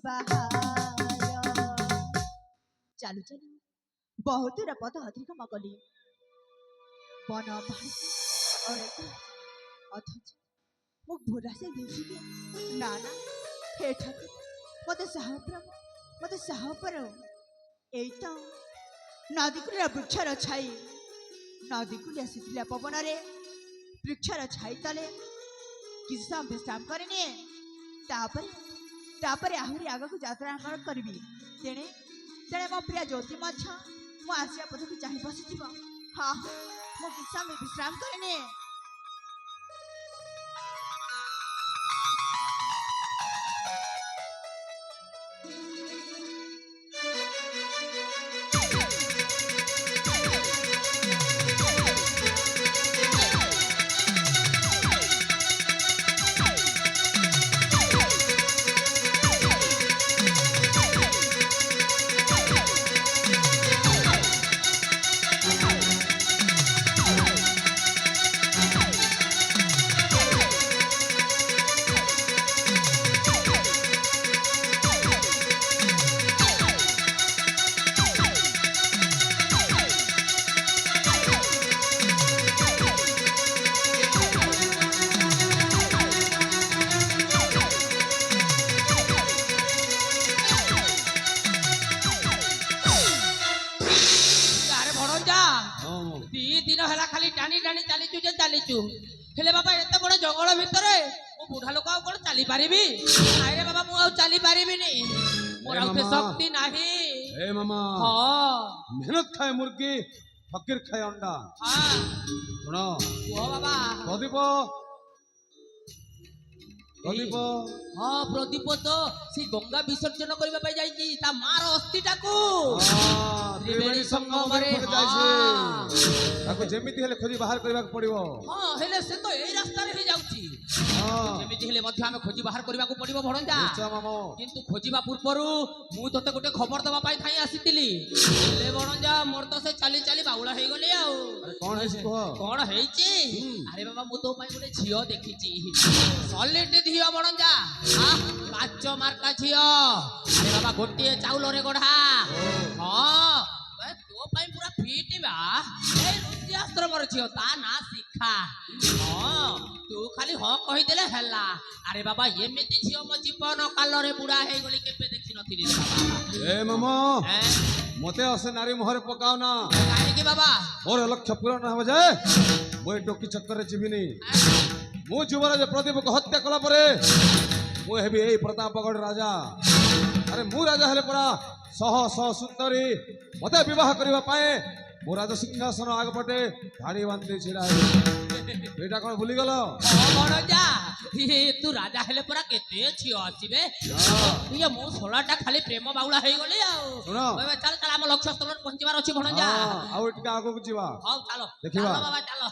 ବାହାର ଚାଲୁ ଚାଲୁ ବହୁତ ପଦ ଅତିକ୍ରମ କଲି ବନ ଅଥଚ ମୁଁ ଭୁଲାସେ ଦେଖିଲି ନା ନା ହେ ଠାକୁର ମୋତେ ସାହା ପର ଏଇ ତ ନଦୀକୂଳିଆ ବୃକ୍ଷର ଛାଇ ନଦୀକୂଳିଆ ଶୀତଳିଆ ପବନରେ ବୃକ୍ଷର ଛାଇ ତଳେ କିଛି ସମୟ ବିଶ୍ରାମ କରିନିଏ ତାପରେ ଆହୁରି ଆଗକୁ ଯାତ୍ରା ଆରମ୍ଭ କରିବି ତେଣେ ମୋ ପ୍ରିୟ ଜ୍ୟୋତି ମଧ୍ୟ ମୁଁ ଆସିବା ପଥକୁ ଚାହିଁ ବସିଥିବ ହଁ ମୁଁ କିଛି ସମୟ ବିଶ୍ରାମ କରିନିଏ ଚାଲିଛୁ ହେଲେ ବାବା ଏତେ ବଡ ଜଙ୍ଗଲ ଭିତରେ ମୁଁ ବୁଢା ଲୋକ ଆଉ କଣ ଚାଲି ପାରିବି ନାଇରେ ବାବା ମୁଁ ଆଉ ଚାଲି ପାରିବିନି ମୋର ଆଉ ଶକ୍ତି ନାହିଁ ଏ ମାମା ହଁ मेहनत खाए मुर्गी फकीर खाए अंडा हाँ सुनो कुह बाबा प्रदीप प्रदीप हाँ प्रदीप तो से गंगा विसर्जन करबा पाई जाईची ता मार अस्थिटाकू त्रिवेणी संगम रे ताको जेमिति हेले खोजी बाहर करबा पड़िबो हां हेले से तो एई रास्ता रे ही जाउची हां जेमिति हेले मध्य हमें खोजी बाहर करबा को पड़िबो भणंजा अच्छा मामो किंतु खोजीबा पूर्वरु मु तते गोटे खबर दबा पाई थाई आसीतिली हेले भणंजा मोर तो से चाली चाली बाउला हे गले आ अरे कोन हेछि कह कोन हेछि अरे बाबा मु तो पाई गोटे झियो देखिची सॉलिड झियो भणंजा हां काच मार्का झियो अरे बाबा गोटे चाउल रे गढा हां तो पाई पूरा फिट बा ए रुद्रास्त्र मोर झियो ता ना शिखा हां तू खाली ह कहि देले हला अरे बाबा एमिति झियो मो जीवन काल रे बुढा हे गली केबे देखि नथिली रे बाबा ए मामा मते असे नारी मोहर पकाओ ना काहे की बाबा मोर लक्ष्य पूर्ण हो जाए मोय टोकी चक्कर रे जीविनी मु युवराज प्रदीप को हत्या कला परे मु हेबी ए प्रतापगढ़ राजा अरे मु राजा हेले परा सह सह सुंदरी मते विवाह करबा पाए मो राजा सिंहासन आग पटे धाड़ी बांधी छिड़ा बेटा कोन भूली गलो बड़ जा ये तू राजा हेले परा केते छियो आसीबे ये मो 16टा खाली प्रेम बाउला हे गले आ सुनो बे चल चल हम लक्ष्य स्थल पहुंचबार अछि भणजा आउ टिका आगो को जीवा हां चलो देखिबा चलो बाबा चलो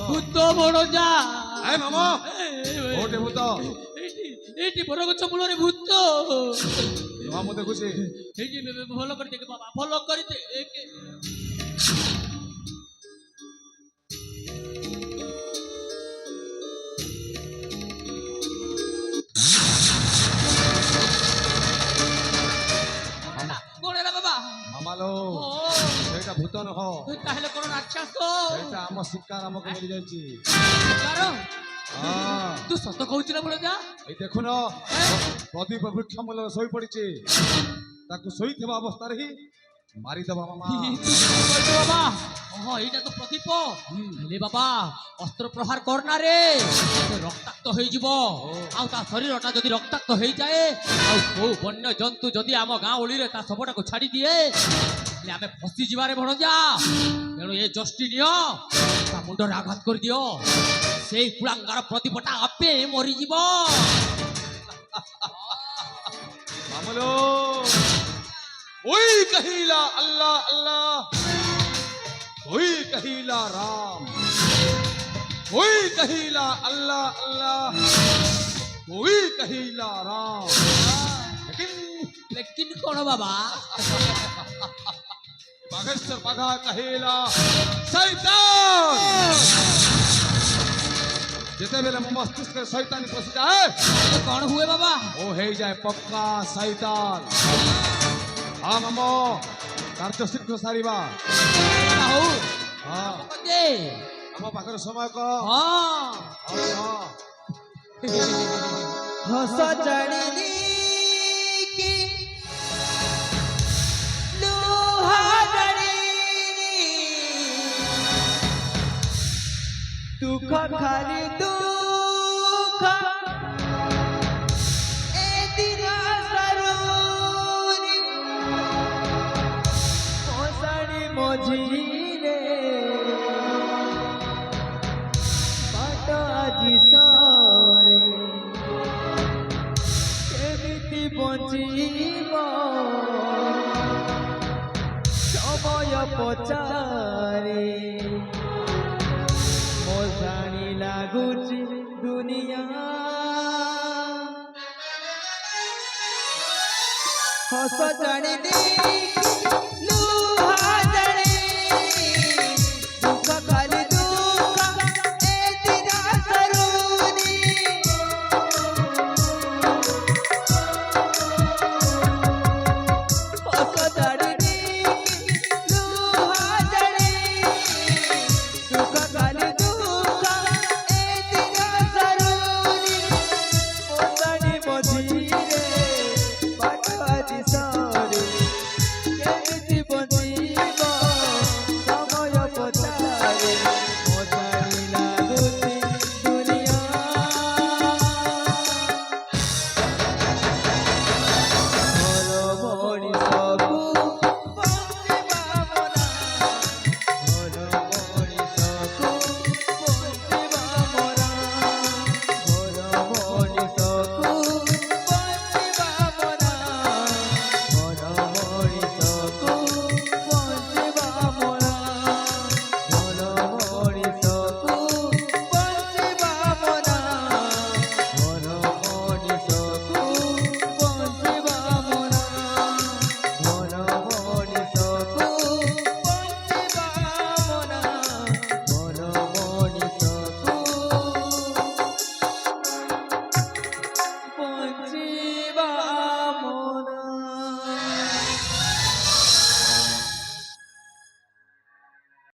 ভূত বড় যা এ মামা ওটে ভূত এইটি বড় গছ মূলরে ভূত মামু দেখুছি এইটি ভালো করে দেখে বাবা ভালো করে দেখে मामालो सेटा भूत न हो ताहले कोन राक्षस सेटा हम शिकार हमको मिल जायची शिकार हां तू सत कहउछ ना बोल जा ए देखुन प्रदीप वृक्ष मूल सोई पड़ीची ताकू सोई थेबा अवस्था रे ही मारी दबा मामा बाबा ओहो एटा तो प्रदीप हेले बाबा अस्त्र प्रहार करना रे रक्ताक्त होई जीवो आ ता शरीरटा जदी रक्ताक्त होई जाए आ को वन्य जंतु जदी आम गां ओली रे ता सबटा को छाडी दिए ले आमे फसी जीवारे भणजा तेणु ए जस्टी नियो ता मुंडर आघात कर दियो सेई कुलांगार प्रदीपटा आपे मरि जीवो मामलो ओई कहिला अल्लाह अल्लाह कहिला राम, कोई कहिला अल्लाह अल्लाह, कोई कहिला राम, लेकिन लेकिन कौन बाबा बागेश्वर बाघा कहिला शैतान। जिते बेले मो मस्तिष्क में शैतान पशि जाए तो कौन हुए बाबा ओ हे जाए पक्का शैतान। हाँ ममो कार्य शीघ्र सारिबा। हूँ हाँ दे हम पाखर समय को हाँ हाँ हस चढ़ी की लुहा दुख खाली दुख ए दिन सरूरी मोसाड़ी मझिरे बाट आजी सरे केमिति बंचिब समय पचारे मोसाणी लागुची दुनिया हस जाणी